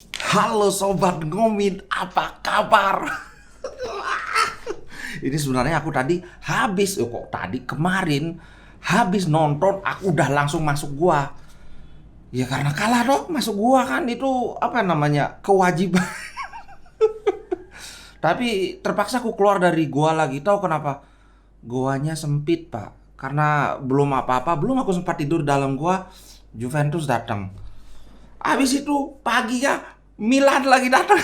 Halo Sobat Ngomin, apa kabar? Ini sebenarnya aku tadi kemarin habis nonton, aku udah langsung masuk gua. Ya karena kalah dong, masuk gua kan itu apa namanya kewajiban. Tapi terpaksa aku keluar dari gua lagi. Tahu kenapa? Guanya sempit pak. Karena belum apa-apa, belum aku sempat tidur dalam gua, Juventus datang. Habis itu paginya Milan lagi datang.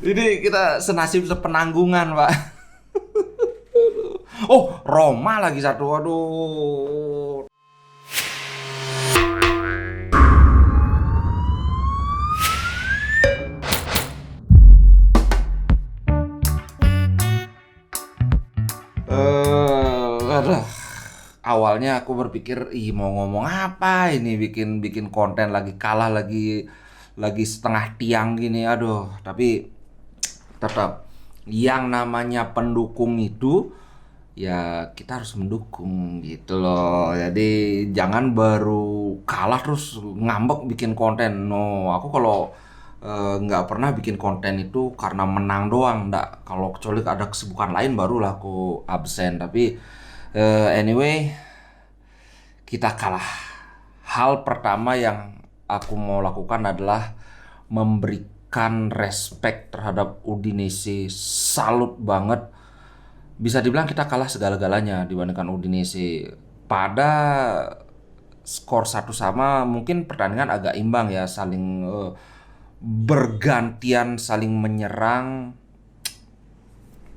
Ini kita senasib sepenanggungan, Pak. Oh, Roma lagi satu. Waduh. Aduh. Awalnya aku berpikir, ih mau ngomong apa ini, bikin bikin konten lagi kalah lagi setengah tiang gini. Aduh, tapi tetap yang namanya pendukung itu ya kita harus mendukung gitu loh. Jadi jangan baru kalah terus ngambek bikin konten. No, aku kalau nggak pernah bikin konten itu karena menang doang. Nggak, kalau kecuali ada kesibukan lain barulah aku absen. Tapi anyway, kita kalah. Hal pertama yang aku mau lakukan adalah memberikan respect terhadap Udinese. Salut banget. Bisa dibilang kita kalah segala-galanya dibandingkan Udinese. Pada skor satu sama, mungkin pertandingan agak imbang ya, saling bergantian saling menyerang.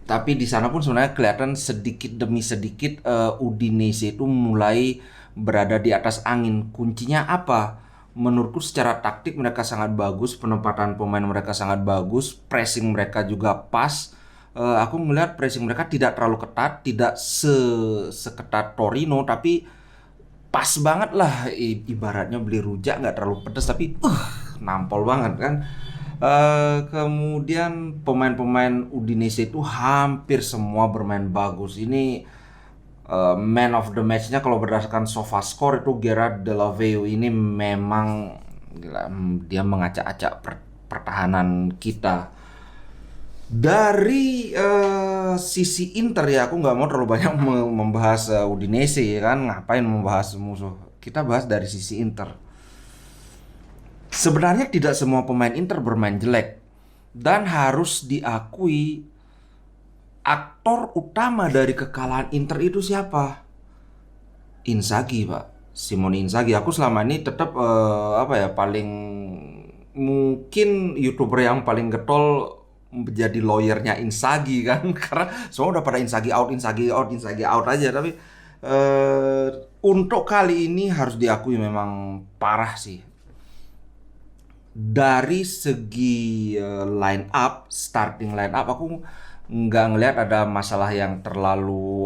Tapi di sana pun sebenarnya kelihatan sedikit demi sedikit Udinese itu mulai berada di atas angin. Kuncinya apa? Menurutku secara taktik mereka sangat bagus, penempatan pemain mereka sangat bagus, pressing mereka juga pas. Aku melihat pressing mereka tidak terlalu ketat, tidak seketat Torino, tapi pas banget lah. Ibaratnya beli rujak nggak terlalu pedas tapi nampol banget kan. Kemudian pemain-pemain Udinese itu hampir semua bermain bagus. Ini man of the match-nya kalau berdasarkan SofaScore itu Gerard Deulofeu. Ini memang gila, dia mengacak-acak pertahanan kita. Dari sisi Inter ya, aku nggak mau terlalu banyak membahas Udinese ya kan, ngapain membahas musuh. Kita bahas dari sisi Inter. Sebenarnya tidak semua pemain Inter bermain jelek. Dan harus diakui, aktor utama dari kekalahan Inter itu siapa? Inzaghi, Pak. Simone Inzaghi. Aku selama ini tetap paling mungkin YouTuber yang paling getol menjadi lawyernya Inzaghi kan. Karena semua udah pada Inzaghi out, Inzaghi out, Inzaghi out aja. Tapi eh, untuk kali ini harus diakui memang parah sih. Dari segi starting line up, aku nggak ngelihat ada masalah yang terlalu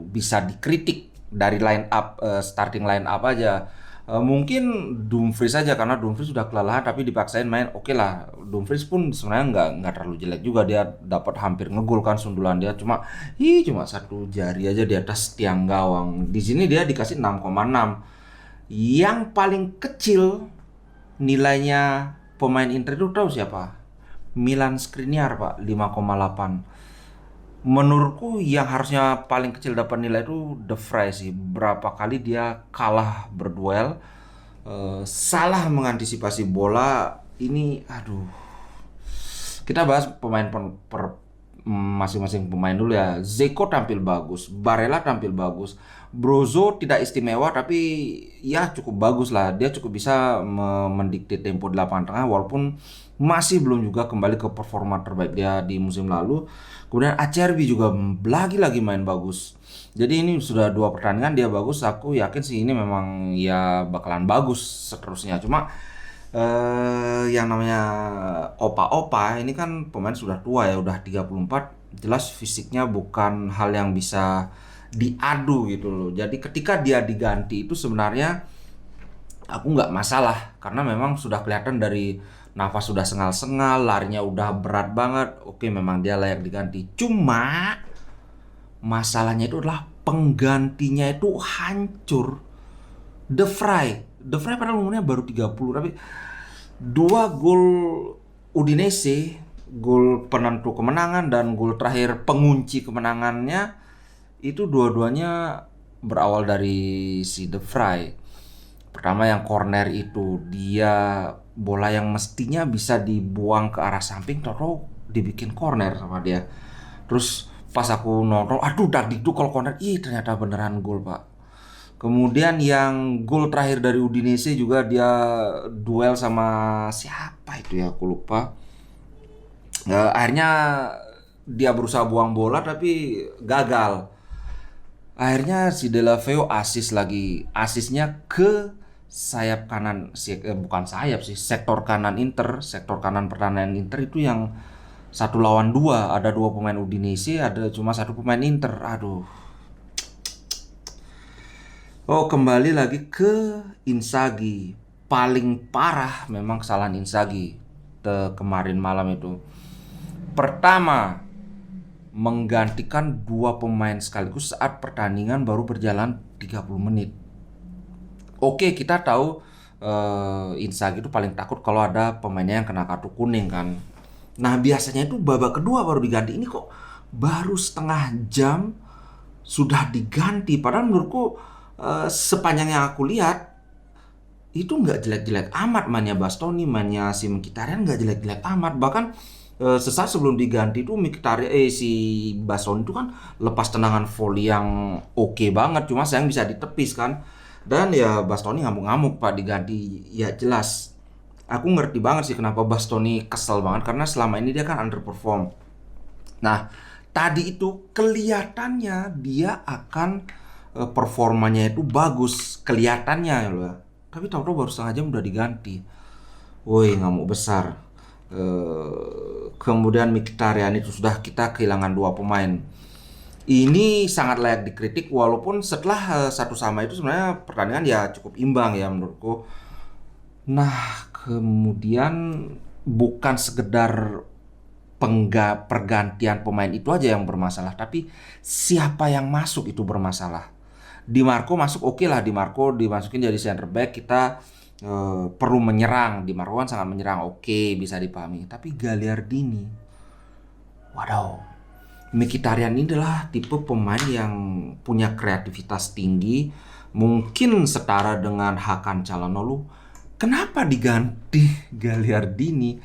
bisa dikritik dari starting line up aja. Mungkin Dumfries saja karena Dumfries sudah kelelahan tapi dipaksain main. Oke lah, Dumfries pun sebenarnya nggak terlalu jelek juga, dia dapat hampir ngegol kan, sundulan dia cuma satu jari aja di atas tiang gawang. Di sini dia dikasih 6,6. Yang paling kecil nilainya pemain Inter itu tahu siapa? Milan Skriniar, Pak, 5,8. Menurutku yang harusnya paling kecil dapat nilai itu De Vrij sih. Berapa kali dia kalah berduel, salah mengantisipasi bola. Ini aduh. Kita bahas masing-masing pemain dulu ya. Zeko tampil bagus, Barella tampil bagus, Brozo tidak istimewa tapi ya cukup bagus lah. Dia cukup bisa mendikte tempo di lapangan tengah walaupun masih belum juga kembali ke performa terbaik dia di musim lalu. Kemudian Acerbi juga lagi-lagi main bagus. Jadi ini sudah 2 pertandingan dia bagus. Aku yakin sih ini memang ya bakalan bagus seterusnya. Cuma yang namanya opa-opa ini kan pemain sudah tua ya, udah 34, jelas fisiknya bukan hal yang bisa diadu gitu loh. Jadi ketika dia diganti itu sebenarnya aku nggak masalah karena memang sudah kelihatan dari nafas sudah sengal-sengal, larinya udah berat banget. Oke, memang dia layak diganti. Cuma masalahnya itu adalah penggantinya itu hancur. De Vrij padahal umurnya baru 30, tapi dua gol Udinese, gol penentu kemenangan dan gol terakhir pengunci kemenangannya itu dua-duanya berawal dari si De Vrij. Pertama yang corner itu, dia bola yang mestinya bisa dibuang ke arah samping, tahu dibikin corner sama dia. Terus pas aku nonton, aduh tadi tuh kalau corner, ih ternyata beneran gol pak. Kemudian yang gol terakhir dari Udinese juga dia duel sama siapa itu ya, aku lupa. Akhirnya dia berusaha buang bola tapi gagal. Akhirnya si De La Veo asis lagi. Asisnya ke sayap kanan, bukan sayap sih, sektor kanan Inter, sektor kanan pertahanan Inter itu yang 1 lawan 2. Ada 2 pemain Udinese, ada cuma 1 pemain Inter. Aduh. Oh, kembali lagi ke Inzaghi. Paling parah memang kesalahan Inzaghi kemarin malam itu. Pertama, menggantikan 2 pemain sekaligus saat pertandingan baru berjalan 30 menit. Oke, kita tahu Inzaghi itu paling takut kalau ada pemainnya yang kena kartu kuning kan. Nah, biasanya itu babak kedua baru diganti. Ini kok baru setengah jam sudah diganti. Padahal menurutku sepanjang yang aku lihat itu nggak jelek-jelek amat mainnya Bastoni, mainnya si Mkhitaryan nggak jelek-jelek amat. Bahkan sesaat sebelum diganti itu si Bastoni itu kan lepas tendangan volley yang oke banget, cuma sayang bisa ditepis kan. Dan ya Bastoni ngamuk-ngamuk pak diganti. Ya jelas aku ngerti banget sih kenapa Bastoni kesel banget, karena selama ini dia kan underperform. Nah, tadi itu kelihatannya dia akan performanya itu bagus, kelihatannya loh. Tapi tahu-tahu baru setengah jam udah diganti. Woi, ngamuk besar. Kemudian Mkhitaryan itu sudah kita kehilangan 2 pemain. Ini sangat layak dikritik, walaupun setelah 1-1 itu sebenarnya pertandingan ya cukup imbang ya menurutku. Nah, kemudian bukan sekedar pergantian pemain itu aja yang bermasalah, tapi siapa yang masuk itu bermasalah. Di Marco masuk, oke lah, Di Marco dimasukin jadi center back, kita perlu menyerang. Di Marco kan sangat menyerang, oke, bisa dipahami. Tapi Gagliardini, wadaw, Mkhitaryan ini adalah tipe pemain yang punya kreativitas tinggi, mungkin setara dengan Hakan Calhanoglu. Kenapa diganti Gagliardini?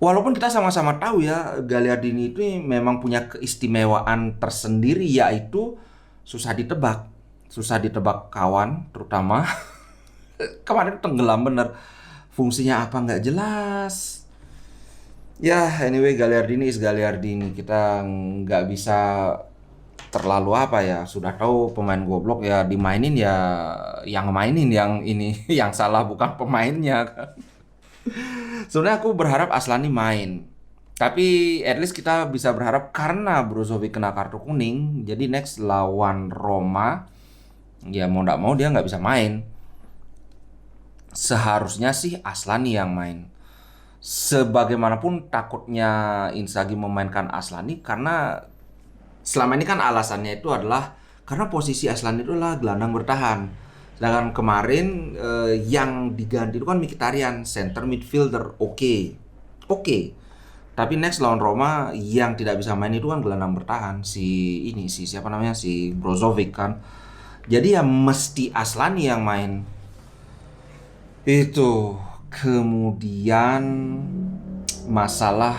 Walaupun kita sama-sama tahu ya, Gagliardini itu memang punya keistimewaan tersendiri, yaitu susah ditebak. Susah ditebak kawan, terutama kemarin tenggelam bener. Fungsinya apa nggak jelas. Ya, anyway, Gagliardini is Gagliardini. Kita nggak bisa terlalu apa ya. Sudah tahu pemain goblok ya dimainin ya, yang mainin yang ini yang salah bukan pemainnya kan. Sebenarnya aku berharap Aslani main. Tapi at least kita bisa berharap karena Brozovic kena kartu kuning, jadi next lawan Roma, ya mau nggak mau dia nggak bisa main. Seharusnya sih Aslani yang main. Sebagaimanapun takutnya Inzaghi memainkan Aslani karena selama ini kan alasannya itu adalah karena posisi Aslani itu adalah gelandang bertahan. Sedangkan kemarin yang diganti itu kan Mkhitaryan, center midfielder, oke. Tapi next lawan Roma yang tidak bisa main itu kan gelandang bertahan, si siapa namanya, si Brozovic kan. Jadi ya mesti Aslani yang main. Itu. Kemudian masalah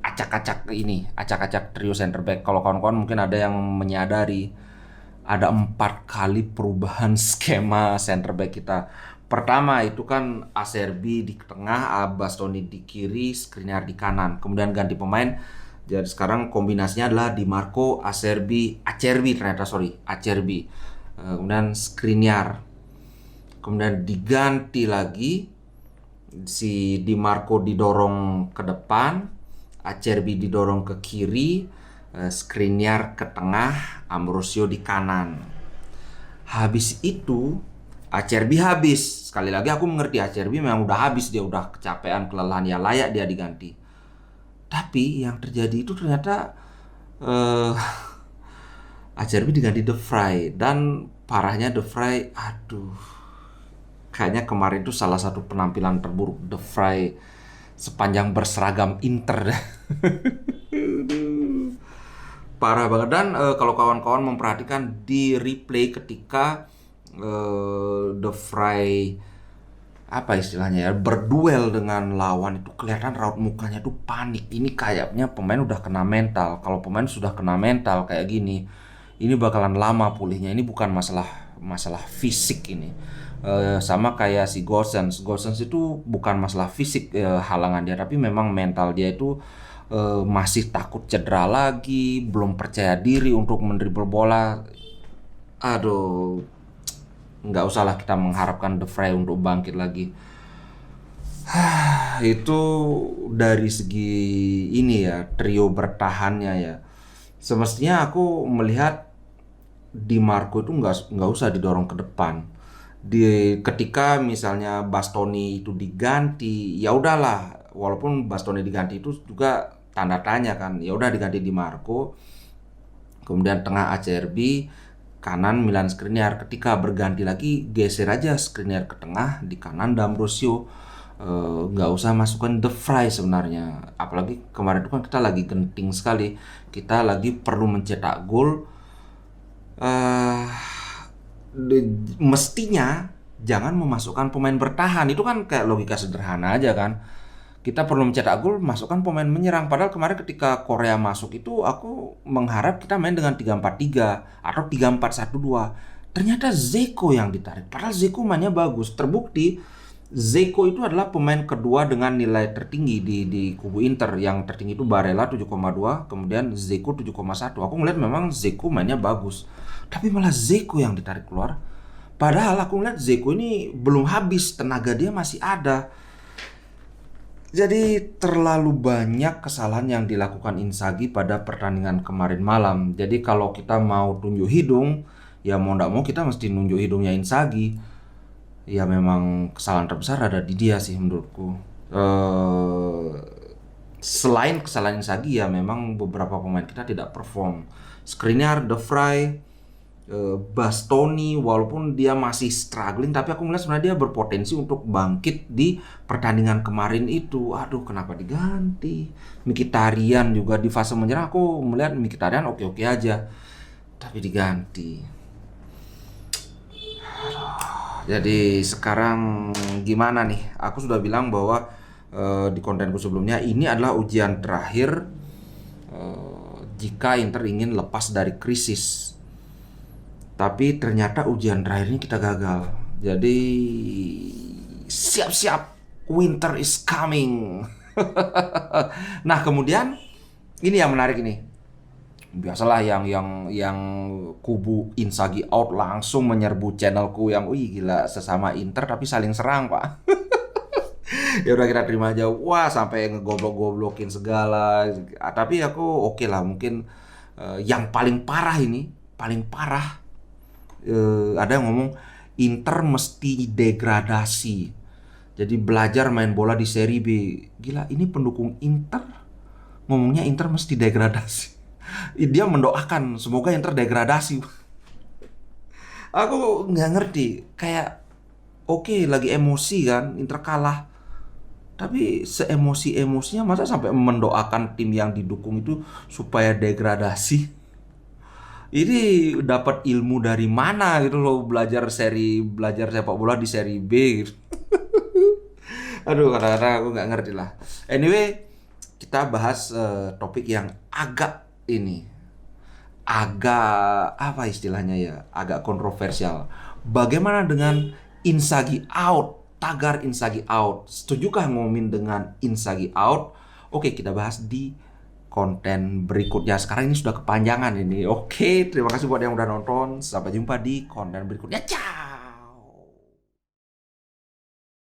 acak-acak trio center back. Kalau kawan-kawan mungkin ada yang menyadari ada 4 kali perubahan skema center back kita. Pertama itu kan Acerbi di tengah, Bastoni di kiri, Skriniar di kanan. Kemudian ganti pemain. Jadi sekarang kombinasinya adalah Di Marco, Acerbi. Kemudian Skriniar. Kemudian diganti lagi, si Di Marco didorong ke depan, Acerbi didorong ke kiri, Skriniar ke tengah, Ambrosio di kanan. Habis itu Acerbi habis. Sekali lagi aku mengerti Acerbi memang udah habis, dia udah kecapean, kelelahan, ya layak dia diganti. Tapi yang terjadi itu ternyata Acerbi diganti De Vrij. Dan Parahnya The Fry, aduh. Kayaknya kemarin tuh salah satu penampilan terburuk The Fry sepanjang berseragam Inter. Parah banget. Dan kalau kawan-kawan memperhatikan di replay ketika The Fry apa istilahnya ya, berduel dengan lawan, itu kelihatan raut mukanya tuh panik. Ini kayaknya pemain udah kena mental. Kalau pemain sudah kena mental kayak gini, ini bakalan lama pulihnya. Ini bukan masalah fisik ini. Sama kayak si Gosens. Gosens itu bukan masalah fisik halangan dia, tapi memang mental dia itu masih takut cedera lagi, belum percaya diri untuk mendribble bola. Aduh, nggak usahlah kita mengharapkan The Fry untuk bangkit lagi. Itu dari segi ini ya, trio bertahannya ya. Semestinya aku melihat Di Marco itu nggak usah didorong ke depan. Ketika misalnya Bastoni itu diganti, ya udahlah. Walaupun Bastoni diganti itu juga tanda tanya kan. Ya udah diganti Di Marco. Kemudian tengah ACRB, kanan Milan Skriniar. Ketika berganti lagi, geser aja Skriniar ke tengah, di kanan D'Ambrosio. Nggak usah masukkan The Fry sebenarnya. Apalagi kemarin itu kan kita lagi genting sekali. Kita lagi perlu mencetak gol. Mestinya jangan memasukkan pemain bertahan. Itu kan kayak logika sederhana aja kan. Kita perlu mencetak gol, masukkan pemain menyerang. Padahal kemarin ketika Korea masuk itu aku mengharap kita main dengan 3-4-3 atau 3-4-1-2. Ternyata Dzeko yang ditarik. Padahal Dzeko mainnya bagus. Terbukti Dzeko itu adalah pemain kedua dengan nilai tertinggi di kubu Inter. Yang tertinggi itu Barella 7,2, kemudian Dzeko 7,1. Aku ngeliat memang Dzeko mainnya bagus. Tapi malah Dzeko yang ditarik keluar. Padahal aku ngeliat Dzeko ini belum habis, tenaga dia masih ada. Jadi terlalu banyak kesalahan yang dilakukan Inzaghi pada pertandingan kemarin malam. Jadi kalau kita mau tunjuk hidung, ya mau nggak mau kita mesti nunjuk hidungnya Inzaghi. Ya memang kesalahan terbesar ada di dia sih menurutku. Selain kesalahan Inzaghi, ya memang beberapa pemain kita tidak perform. Skriniar, De Vrij, Bastoni, walaupun dia masih struggling, tapi aku melihat sebenarnya dia berpotensi untuk bangkit di pertandingan kemarin itu. Aduh, kenapa diganti? Mkhitaryan juga di fase menyerang, aku melihat Mkhitaryan oke-oke aja, tapi diganti. Jadi sekarang gimana nih? Aku sudah bilang bahwa di kontenku sebelumnya, ini adalah ujian terakhir jika Inter ingin lepas dari krisis. Tapi ternyata ujian terakhirnya kita gagal. Jadi siap-siap, winter is coming. Nah kemudian ini yang menarik ini. Biasalah yang kubu Inzaghi out langsung menyerbu channelku yang gila, sesama Inter tapi saling serang pak. Ya udah kita terima aja. Wah sampai ngegoblok-goblokin segala. Tapi aku oke lah, mungkin yang paling parah ini, paling parah. Ada yang ngomong Inter mesti degradasi, jadi belajar main bola di Serie B. Gila, ini pendukung Inter ngomongnya Inter mesti degradasi. Dia mendoakan semoga Inter degradasi. Aku nggak ngerti, kayak oke, lagi emosi kan, Inter kalah, tapi seemosi-emosinya masa sampai mendoakan tim yang didukung itu supaya degradasi. Ini dapat ilmu dari mana gitu loh, belajar sepak bola di Serie B gitu. Aduh, kadang-kadang aku nggak ngerti lah. Anyway, kita bahas topik yang agak apa istilahnya ya, agak kontroversial. Bagaimana dengan Inzaghi out? Tagar Inzaghi out. Setujukah ngomongin dengan Inzaghi out? Oke, kita bahas di konten berikutnya. Sekarang ini sudah kepanjangan ini. Oke, terima kasih buat yang udah nonton. Sampai jumpa di konten berikutnya. Ciao.